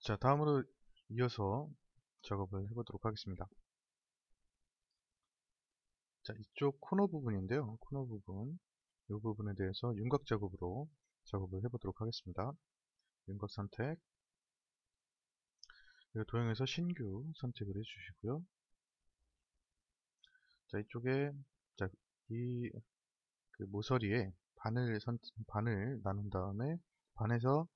자, 다음으로 이어서 작업을 해보도록 하겠습니다. 자, 이쪽 코너 부분인데요. 코너 부분, 이 부분에 대해서 윤곽 작업으로 작업을 해보도록 하겠습니다. 윤곽 선택, 그리고 도형에서 신규 선택을 해주시고요. 자, 이쪽에 자, 이 그 모서리에 반을 나눈 다음에 반에서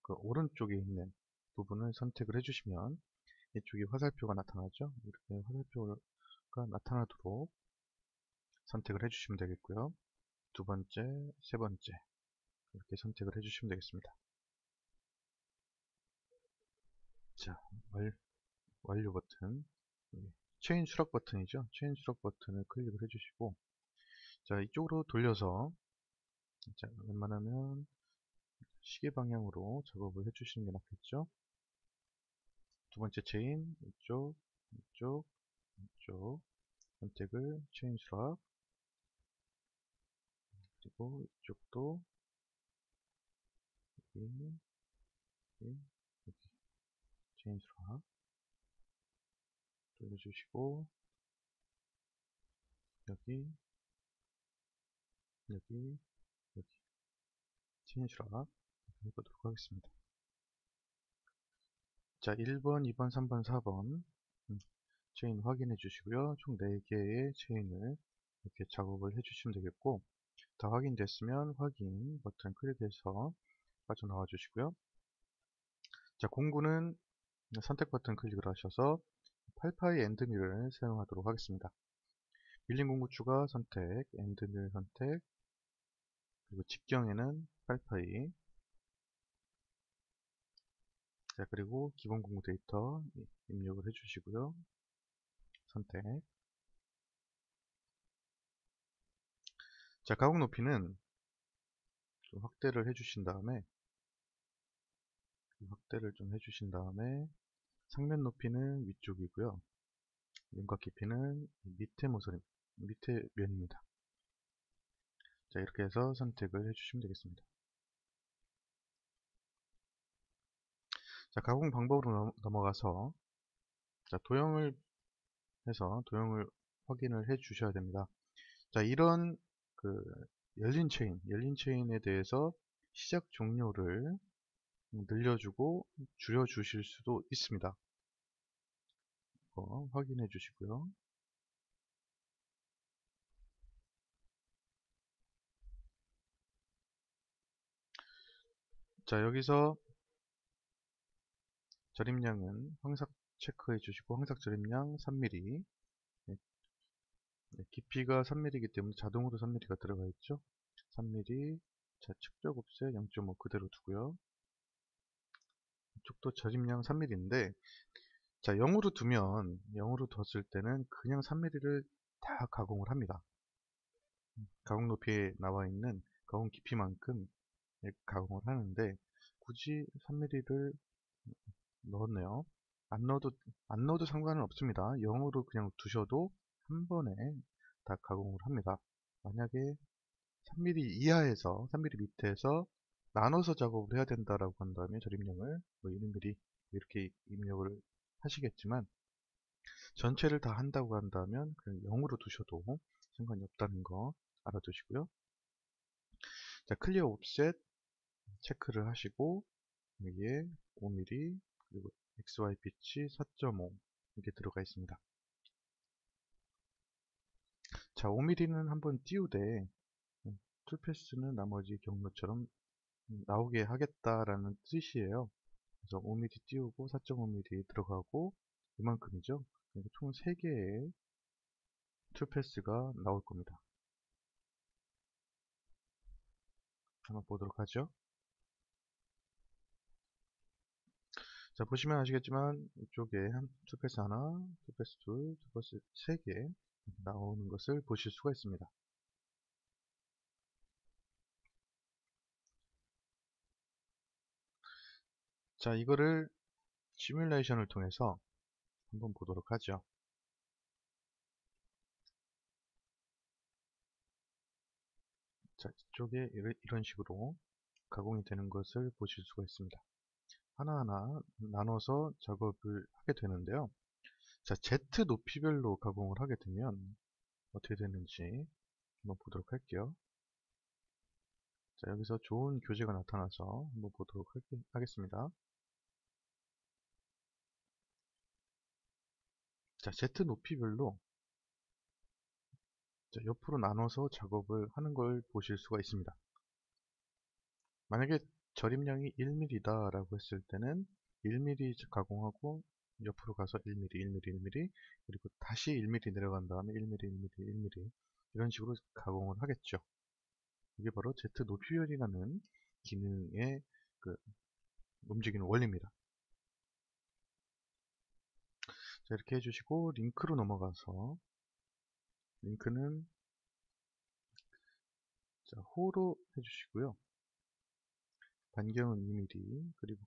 그 오른쪽에 있는 부분을 선택을 해주시면 이쪽에 화살표가 나타나죠. 이렇게 화살표가 나타나도록 선택을 해주시면 되겠고요. 두 번째, 세 번째 이렇게 선택을 해주시면 되겠습니다. 자, 완료 버튼, 체인 수락 버튼이죠. 체인 수락 버튼을 클릭을 해주시고, 자, 이쪽으로 돌려서, 자, 웬만하면 시계 방향으로 작업을 해주시는 게 낫겠죠. 두 번째 체인, 이쪽, 이쪽, 이쪽 선택을 체인 수락, 그리고 이쪽도 여기, 여기, 여기 체인 수락 돌려주시고, 여기, 여기, 여기 체인 수락 해보도록 하겠습니다. 자, 1번, 2번, 3번, 4번 체인 확인해 주시고요. 총 4개의 체인을 이렇게 작업을 해 주시면 되겠고, 다 확인됐으면 확인 버튼 클릭해서 빠져나와 주시고요. 자, 공구는 선택 버튼 클릭을 하셔서 8파이 엔드밀을 사용하도록 하겠습니다. 밀린 공구 추가 선택, 엔드밀 선택, 그리고 직경에는 8파이, 자, 그리고 기본 공구 데이터 입력을 해 주시고요. 선택. 자, 가공 높이는 좀 확대를 해 주신 다음에 상면 높이는 위쪽이고요. 윤곽 깊이는 밑에 면입니다. 자, 이렇게 해서 선택을 해주시면 되겠습니다. 자, 가공 방법으로 넘어가서 자, 도형을 확인을 해 주셔야 됩니다. 자, 이런 그 열린 체인에 대해서 시작 종료를 늘려주고 줄여주실 수도 있습니다. 확인해 주시고요. 자, 여기서 절임량은 황삭 체크해 주시고, 황삭 절임량 3mm, 깊이가 3mm이기 때문에 자동으로 3mm가 들어가 있죠. 3mm, 자, 측벽 옵셋 0.5 그대로 두고요. 이쪽도 절임량 3mm인데, 자, 0으로 뒀을 때는 그냥 3mm를 다 가공을 합니다. 가공 높이에 나와 있는 가공 깊이만큼 가공을 하는데, 굳이 3mm를 넣었네요. 안 넣어도 상관은 없습니다. 0으로 그냥 두셔도 한 번에 다 가공을 합니다. 만약에 3mm 이하에서 3mm 밑에서 나눠서 작업을 해야 된다라고 한다면 절임량을 뭐 1mm 이렇게 입력을 하시겠지만, 전체를 다 한다고 한다면 그냥 0으로 두셔도 상관이 없다는 거 알아두시고요. 자, 클리어 옵셋 체크를 하시고, 여기에 5mm 그리고 XY 피치 4.5 이렇게 들어가 있습니다. 자, 5mm는 한번 띄우되 툴패스는 나머지 경로처럼 나오게 하겠다라는 뜻이에요. 그래서 5mm 띄우고 4.5mm 들어가고 이만큼이죠. 총 3개의 툴패스가 나올 겁니다. 한번 보도록 하죠. 자, 보시면 아시겠지만 이쪽에 툴패스 하나, 툴패스 둘, 툴패스 3개 나오는 것을 보실 수가 있습니다. 자, 이거를 시뮬레이션을 통해서 한번 보도록 하죠. 자, 이쪽에 이런 식으로 가공이 되는 것을 보실 수가 있습니다. 하나하나 나눠서 작업을 하게 되는데요. 자, Z 높이별로 가공을 하게 되면 어떻게 되는지 한번 보도록 할게요. 자, 여기서 좋은 교재가 나타나서 한번 보도록 하겠습니다. 자, Z 높이별로 자, 옆으로 나눠서 작업을 하는 걸 보실 수가 있습니다. 만약에 절임량이 1mm다 라고 했을 때는 1mm 가공하고 옆으로 가서 1mm, 1mm, 1mm 그리고 다시 1mm 내려간 다음에 1mm, 1mm, 1mm 이런 식으로 가공을 하겠죠. 이게 바로 Z 높이별이라는 기능의 그 움직이는 원리입니다. 자, 이렇게 해주시고 링크로 넘어가서 링크는 자, 호로 해주시고요. 반경은 2mm 그리고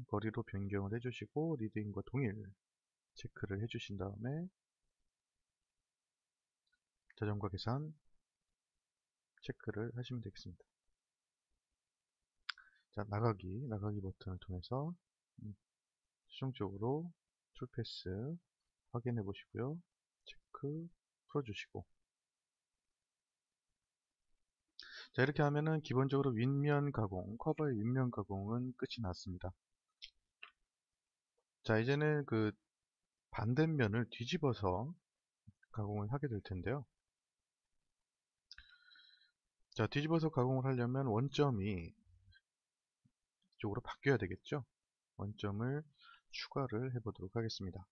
거리로 변경을 해주시고 리딩과 동일 체크를 해주신 다음에 자전거 계산 체크를 하시면 되겠습니다. 자, 나가기 버튼을 통해서 최종적으로 툴패스 확인해 보시고요. 체크 풀어주시고 자, 이렇게 하면은 기본적으로 윗면 가공, 커버의 윗면 가공은 끝이 났습니다. 자, 이제는 그 반대면을 뒤집어서 가공을 하게 될 텐데요. 자, 뒤집어서 가공을 하려면 원점이 이쪽으로 바뀌어야 되겠죠. 원점을 추가를 해 보도록 하겠습니다.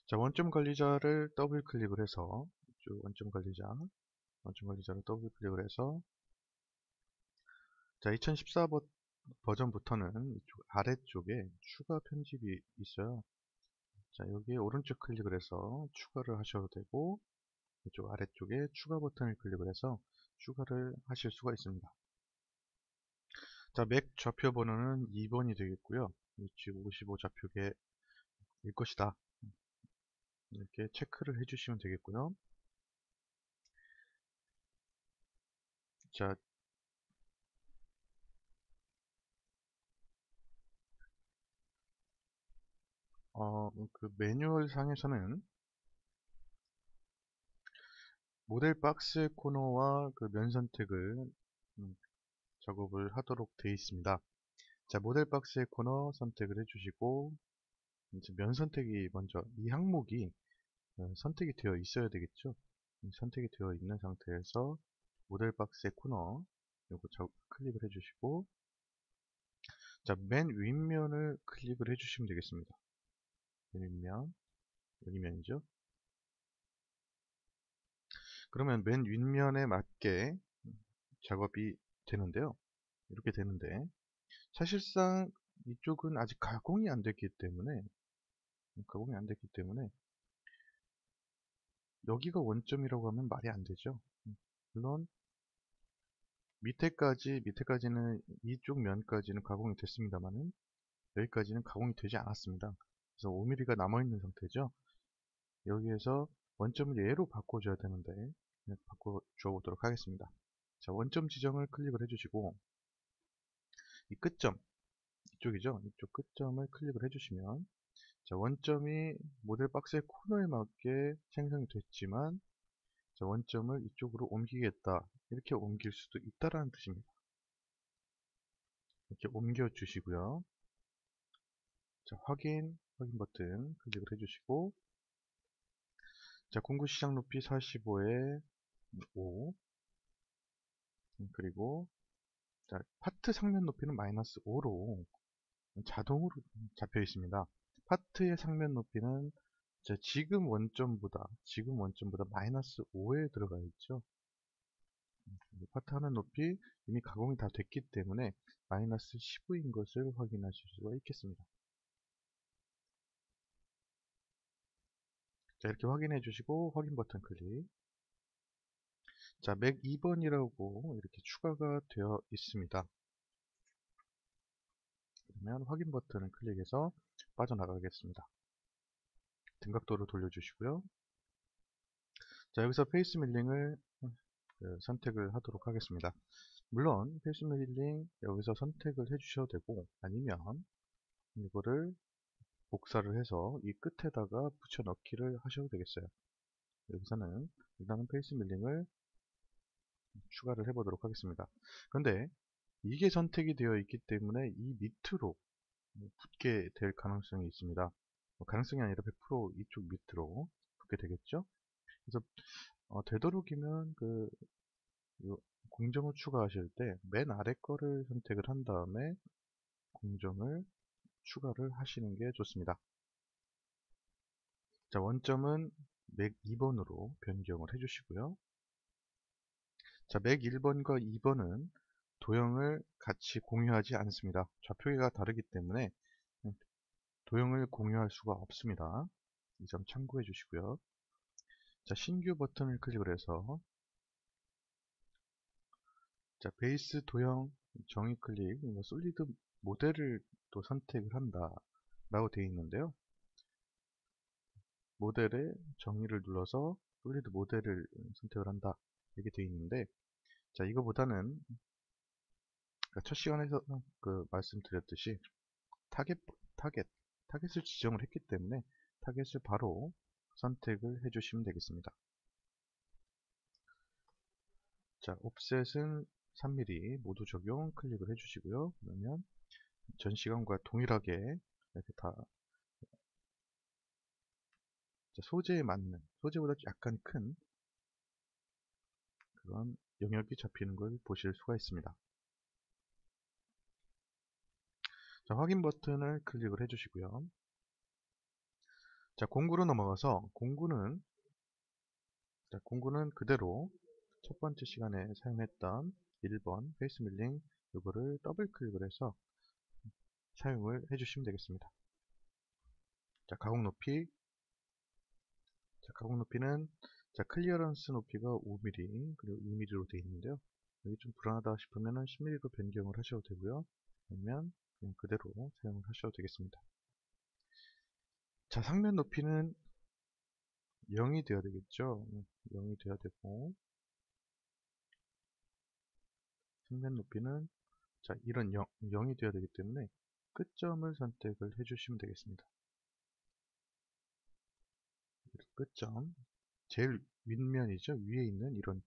자, 원점 관리자를 더블 클릭을 해서 원점 관리자를 더블 클릭을 해서 자, 2014 버전부터는 이쪽 아래쪽에 추가 편집이 있어요. 자, 여기에 오른쪽 클릭을 해서 추가를 하셔도 되고 이쪽 아래쪽에 추가 버튼을 클릭을 해서 추가를 하실 수가 있습니다. 자, 맥 좌표 번호는 2번이 되겠고요. 위치 55 좌표계일 것이다. 이렇게 체크를 해주시면 되겠고요. 자, 그 매뉴얼 상에서는 모델 박스 코너와 그 면 선택을 작업을 하도록 되어 있습니다. 자, 모델 박스의 코너 선택을 해주시고 이제 면 선택이 먼저 이 항목이 선택이 되어 있어야 되겠죠. 선택이 되어 있는 상태에서 모델 박스의 코너 요거 클릭을 해주시고 자, 맨 윗면을 클릭을 해주시면 되겠습니다. 맨 윗면 여기 면이죠. 그러면 맨 윗면에 맞게 작업이 되는데요. 이렇게 되는데 사실상 이쪽은 아직 가공이 안 됐기 때문에 여기가 원점이라고 하면 말이 안 되죠. 물론 밑에까지는 이쪽 면까지는 가공이 됐습니다만은 여기까지는 가공이 되지 않았습니다. 그래서 5mm가 남아있는 상태죠. 여기에서 원점을 얘로 바꿔줘야 되는데 바꿔줘 보도록 하겠습니다. 자, 원점 지정을 클릭을 해주시고 이 끝점 이쪽이죠. 이쪽 끝점을 클릭을 해주시면 자, 원점이 모델 박스의 코너에 맞게 생성이 됐지만 자, 원점을 이쪽으로 옮기겠다 이렇게 옮길 수도 있다라는 뜻입니다. 이렇게 옮겨 주시고요. 자, 확인 버튼 클릭을 해주시고 자, 공구 시작 높이 45에 5 그리고 자, 파트 상면 높이는 마이너스 5로 자동으로 잡혀 있습니다. 파트의 상면 높이는 지금 원점보다 마이너스 5에 들어가 있죠. 파트 하면 높이 이미 가공이 다 됐기 때문에 마이너스 15인 것을 확인하실 수가 있겠습니다. 자, 이렇게 확인해 주시고 확인 버튼 클릭. 자, 맥 2번이라고 이렇게 추가가 되어 있습니다. 그러면 확인 버튼을 클릭해서 빠져나가겠습니다. 등각도를 돌려주시고요. 자, 여기서 페이스 밀링을 선택을 하도록 하겠습니다. 물론 페이스 밀링 여기서 선택을 해주셔도 되고, 아니면 이거를 복사를 해서 이 끝에다가 붙여 넣기를 하셔도 되겠어요. 여기서는 일단은 페이스 밀링을 추가를 해 보도록 하겠습니다. 근데 이게 선택이 되어 있기 때문에 이 밑으로 붙게 될 가능성이 있습니다. 가능성이 아니라 100% 이쪽 밑으로 붙게 되겠죠. 그래서 되도록이면 공정을 추가하실 때 맨 아래 거를 선택을 한 다음에 공정을 추가를 하시는 게 좋습니다. 자, 원점은 맥 2번으로 변경을 해주시고요. 자, 맥 1번과 2번은 도형을 같이 공유하지 않습니다. 좌표계가 다르기 때문에 도형을 공유할 수가 없습니다. 이 점 참고해 주시고요. 자, 신규 버튼을 클릭을 해서 자, 베이스 도형 정의 클릭, 솔리드 모델을 또 선택을 한다 라고 되어 있는데요. 모델의 정의를 눌러서 솔리드 모델을 선택을 한다 이렇게 되어 있는데, 자, 이거보다는 첫 시간에서 말씀드렸듯이 타겟, 타겟을 지정을 했기 때문에 타겟을 바로 선택을 해주시면 되겠습니다. 자, 옵셋은 3mm 모두 적용 클릭을 해주시고요. 그러면 전 시간과 동일하게 이렇게 다 소재에 맞는, 소재보다 약간 큰 그런 영역이 잡히는 걸 보실 수가 있습니다. 자, 확인 버튼을 클릭을 해주시고요. 자, 공구로 넘어가서 공구는 그대로 첫 번째 시간에 사용했던 1번 페이스 밀링 이거를 더블 클릭을 해서 사용을 해주시면 되겠습니다. 자, 가공 높이. 자, 가공 높이는 클리어런스 높이가 5mm 그리고 2mm로 되어 있는데요. 여기 좀 불안하다 싶으면 10mm로 변경을 하셔도 되고요. 아니면 그냥 그대로 사용을 하셔도 되겠습니다. 자, 상면 높이는 0이 되어야 되겠죠. 0이 되어야 되고, 상면 높이는 이런 0이 되어야 되기 때문에 끝점을 선택을 해주시면 되겠습니다. 끝점, 제일 윗면이죠. 위에 있는 이런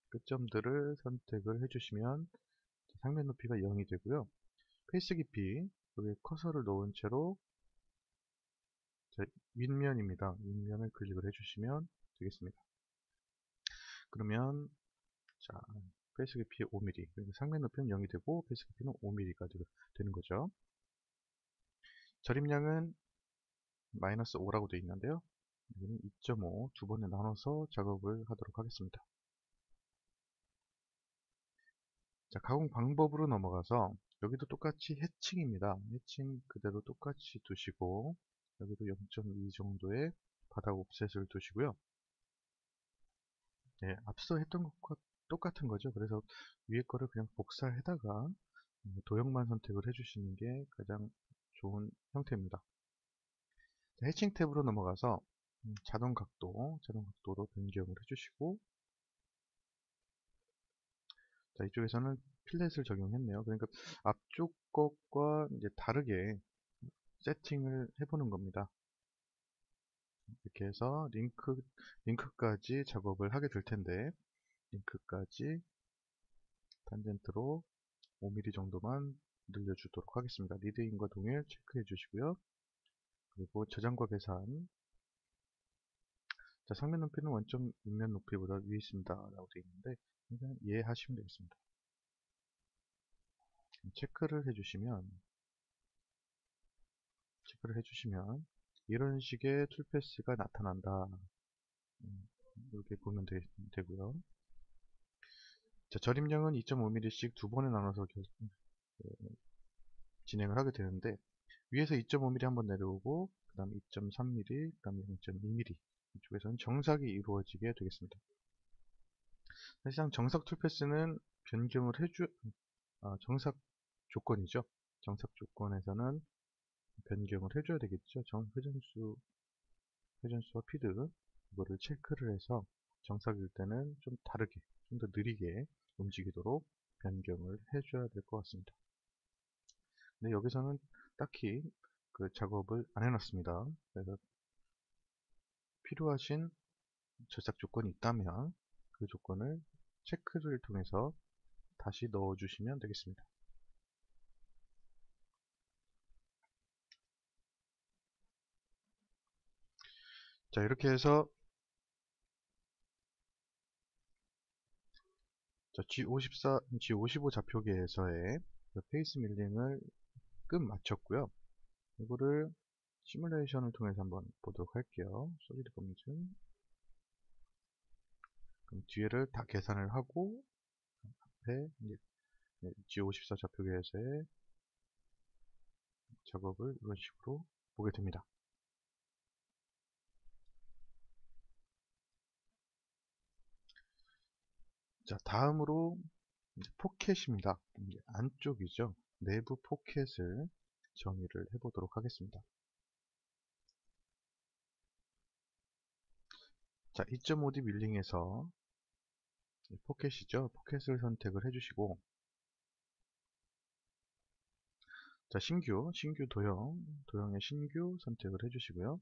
끝점들을 선택을 해주시면 상면 높이가 0이 되고요. 페이스 깊이, 여기 커서를 놓은 채로 윗면입니다. 윗면을 클릭을 해주시면 되겠습니다. 그러면 페이스 깊이 5mm, 상면 높이는 0이 되고 페이스 깊이는 5mm가 되는 거죠. 절임량은 마이너스 5라고 되어 있는데요. 여기는 2.5 두 번에 나눠서 작업을 하도록 하겠습니다. 자, 가공 방법으로 넘어가서 여기도 똑같이 해칭입니다. 해칭 그대로 똑같이 두시고 여기도 0.2 정도의 바닥 옵셋을 두시고요. 네, 앞서 했던 것과 똑같은 거죠. 그래서 위에 거를 그냥 복사해다가 도형만 선택을 해주시는 게 가장 좋은 형태입니다. 자, 해칭 탭으로 넘어가서 자동 각도로 변경을 해주시고, 자, 이쪽에서는 필렛을 적용했네요. 그러니까 앞쪽 것과 이제 다르게 세팅을 해보는 겁니다. 이렇게 해서 링크까지 작업을 하게 될 텐데, 링크까지 탄젠트로 5mm 정도만 늘려주도록 하겠습니다. 리드인과 동일 체크해 주시고요. 그리고 저장과 계산. 자, 상면 높이는 원점 윗면 높이보다 위에 있습니다. 라고 되어 있는데, 그냥 이해하시면 되겠습니다. 체크를 해주시면 이런 식의 툴패스가 나타난다. 이렇게 보면 되고요. 자, 절임량은 2.5mm씩 두 번에 나눠서 진행을 하게 되는데, 위에서 2.5mm 한번 내려오고 그 다음 2.3mm, 그 다음 0.2mm 이쪽에서는 정삭이 이루어지게 되겠습니다. 사실상 정삭 툴패스는 변경을 정삭 조건이죠. 정삭 조건에서는 변경을 해줘야 되겠죠. 회전수와 피드 이거를 체크를 해서 정삭일 때는 좀 다르게 좀 더 느리게 움직이도록 변경을 해줘야 될 것 같습니다. 근데 여기서는 딱히 그 작업을 안 해놨습니다. 그래서 필요하신 제작 조건이 있다면 그 조건을 체크를 통해서 다시 넣어주시면 되겠습니다. 자, 이렇게 해서 G54, G55 좌표계에서의 그 페이스 밀링을 끝 마쳤고요. 이거를 시뮬레이션을 통해서 한번 보도록 할게요. 솔리드 검증. 그럼 뒤에를 다 계산을 하고 앞에 이제 G54 좌표계에서의 작업을 이런 식으로 보게 됩니다. 자, 다음으로 이제 포켓입니다. 이제 안쪽이죠. 내부 포켓을 정의를 해보도록 하겠습니다. 자, 2.5D 밀링에서 포켓이죠. 포켓을 선택을 해주시고, 자, 신규 도형의 신규 선택을 해주시고요.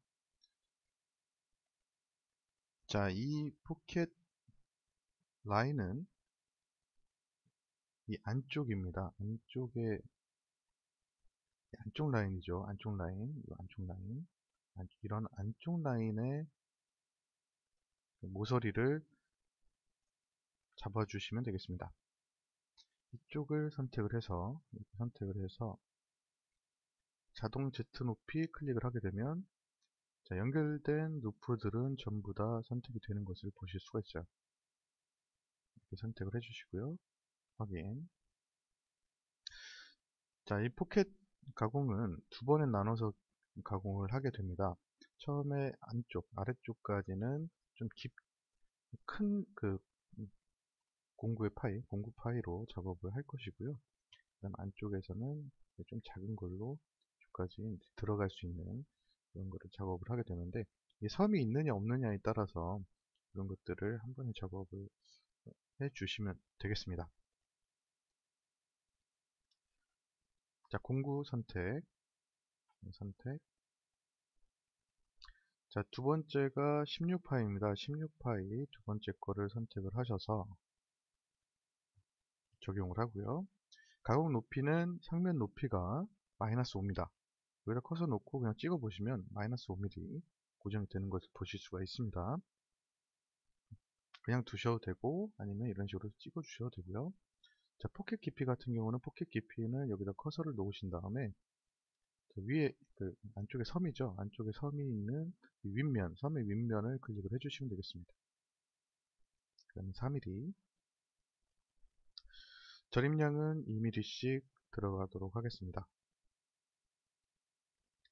자, 이 포켓 라인은 이 안쪽입니다. 안쪽 라인이죠. 안쪽 라인, 안쪽 라인, 이런 안쪽 라인의 모서리를 잡아주시면 되겠습니다. 이쪽을 선택을 해서 자동 Z 높이 클릭을 하게 되면 자, 연결된 루프들은 전부 다 선택이 되는 것을 보실 수가 있어요. 이렇게 선택을 해주시고요. 확인. 자, 이 포켓 가공은 두 번에 나눠서 가공을 하게 됩니다. 처음에 아래쪽까지는 좀 큰 공구 파이로 작업을 할 것이고요. 그다음 안쪽에서는 좀 작은 걸로 쪽까지 들어갈 수 있는 그런 거를 작업을 하게 되는데, 이 섬이 있느냐 없느냐에 따라서 이런 것들을 한 번에 작업을 해 주시면 되겠습니다. 자, 공구 선택. 자, 두 번째가 16파입니다. 16파이 두 번째 거를 선택을 하셔서 적용을 하고요. 가공 높이는 상면 높이가 마이너스 5입니다. 여기다 커서 놓고 그냥 찍어 보시면 마이너스 5mm 고정이 되는 것을 보실 수가 있습니다. 그냥 두셔도 되고 아니면 이런 식으로 찍어 주셔도 되고요. 자, 포켓 깊이 같은 경우는 포켓 깊이는 여기다 커서를 놓으신 다음에 위에 안쪽에 섬이죠. 안쪽에 섬이 있는 섬의 윗면을 클릭을 해주시면 되겠습니다. 그다음에 4mm. 절임량은 2mm씩 들어가도록 하겠습니다.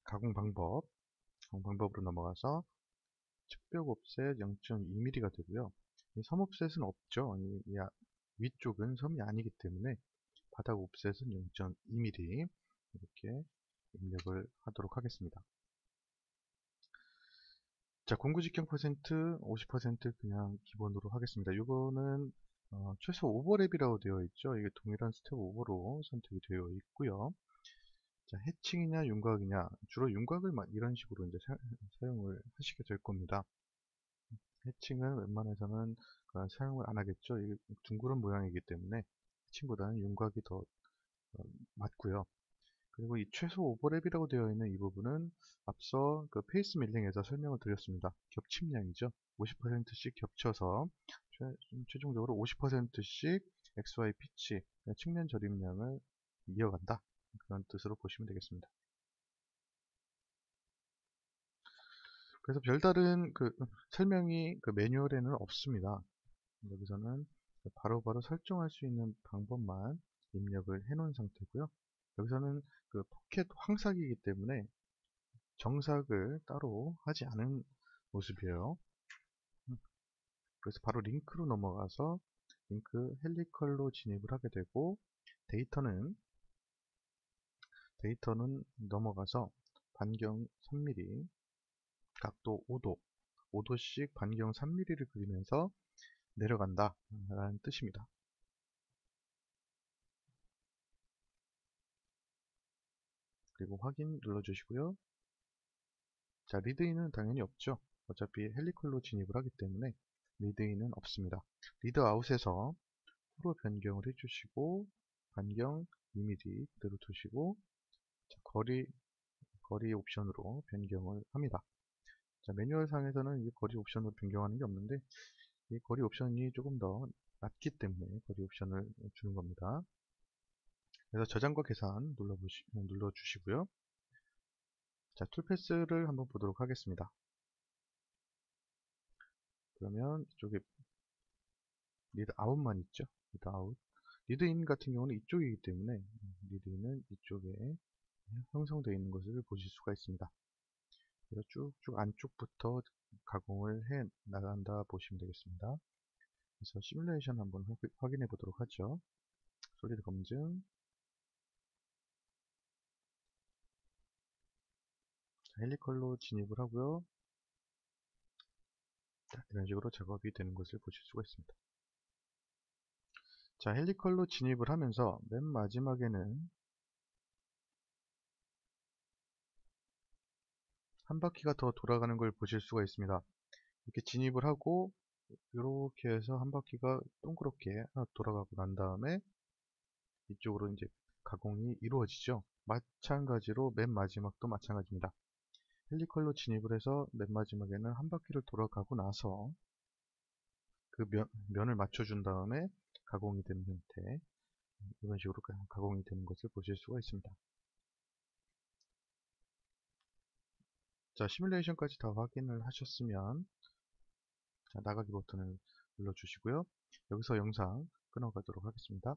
가공 방법으로 넘어가서 측벽 옵셋 0.2mm가 되고요. 이 섬 옵셋은 없죠. 위쪽은 섬이 아니기 때문에 바닥 옵셋은 0.2mm 이렇게 입력을 하도록 하겠습니다. 자, 공구 직경 퍼센트 50% 그냥 기본으로 하겠습니다. 이거는 최소 오버랩이라고 되어 있죠. 이게 동일한 스텝 오버로 선택이 되어 있고요. 자, 해칭이냐 윤곽이냐, 주로 윤곽을 이런 식으로 이제 사용을 하시게 될 겁니다. 해칭은 웬만해서는 사용을 안 하겠죠. 이게 둥그런 모양이기 때문에 해칭보다는 윤곽이 더 맞고요. 그리고 이 최소 오버랩이라고 되어 있는 이 부분은 앞서 그 페이스 밀링에서 설명을 드렸습니다. 겹침량이죠. 50%씩 겹쳐서 최종적으로 50%씩 XY 피치, 측면 절임량을 이어간다. 그런 뜻으로 보시면 되겠습니다. 그래서 별다른 설명이 매뉴얼에는 없습니다. 여기서는 바로바로 설정할 수 있는 방법만 입력을 해 놓은 상태고요. 여기서는 포켓 황삭이기 때문에 정삭을 따로 하지 않은 모습이에요. 그래서 바로 링크로 넘어가서 링크 헬리컬로 진입을 하게 되고, 데이터는 넘어가서 반경 3mm, 각도 5도, 5도씩 반경 3mm를 그리면서 내려간다 라는 뜻입니다. 그리고 확인 눌러주시고요. 자, 리드인은 당연히 없죠. 어차피 헬리컬로 진입을 하기 때문에 리드인은 없습니다. 리드아웃에서 프로 변경을 해주시고 반경 2mm 그대로 두시고, 자, 거리 옵션으로 변경을 합니다. 자, 매뉴얼 상에서는 이 거리 옵션으로 변경하는 게 없는데 이 거리 옵션이 조금 더 낮기 때문에 거리 옵션을 주는 겁니다. 그래서 저장과 계산 눌러주시고요. 자, 툴패스를 한번 보도록 하겠습니다. 그러면 이쪽에 리드 아웃만 있죠. 리드 아웃. 리드 인 같은 경우는 이쪽이기 때문에 리드 인은 이쪽에 형성되어 있는 것을 보실 수가 있습니다. 그래서 쭉쭉 안쪽부터 가공을 해 나간다 보시면 되겠습니다. 그래서 시뮬레이션 한번 확인해 보도록 하죠. 솔리드 검증. 자, 헬리컬로 진입을 하고요. 자, 이런 식으로 작업이 되는 것을 보실 수가 있습니다. 자, 헬리컬로 진입을 하면서 맨 마지막에는 한 바퀴가 더 돌아가는 걸 보실 수가 있습니다. 이렇게 진입을 하고 이렇게 해서 한 바퀴가 동그랗게 하나 돌아가고 난 다음에 이쪽으로 이제 가공이 이루어지죠. 마찬가지로 맨 마지막도 마찬가지입니다. 헬리컬로 진입을 해서 맨 마지막에는 한 바퀴를 돌아가고 나서 그 면을 맞춰준 다음에 가공이 되는 형태, 이런 식으로 가공이 되는 것을 보실 수가 있습니다. 자, 시뮬레이션까지 다 확인을 하셨으면 자, 나가기 버튼을 눌러주시고요. 여기서 영상 끊어가도록 하겠습니다.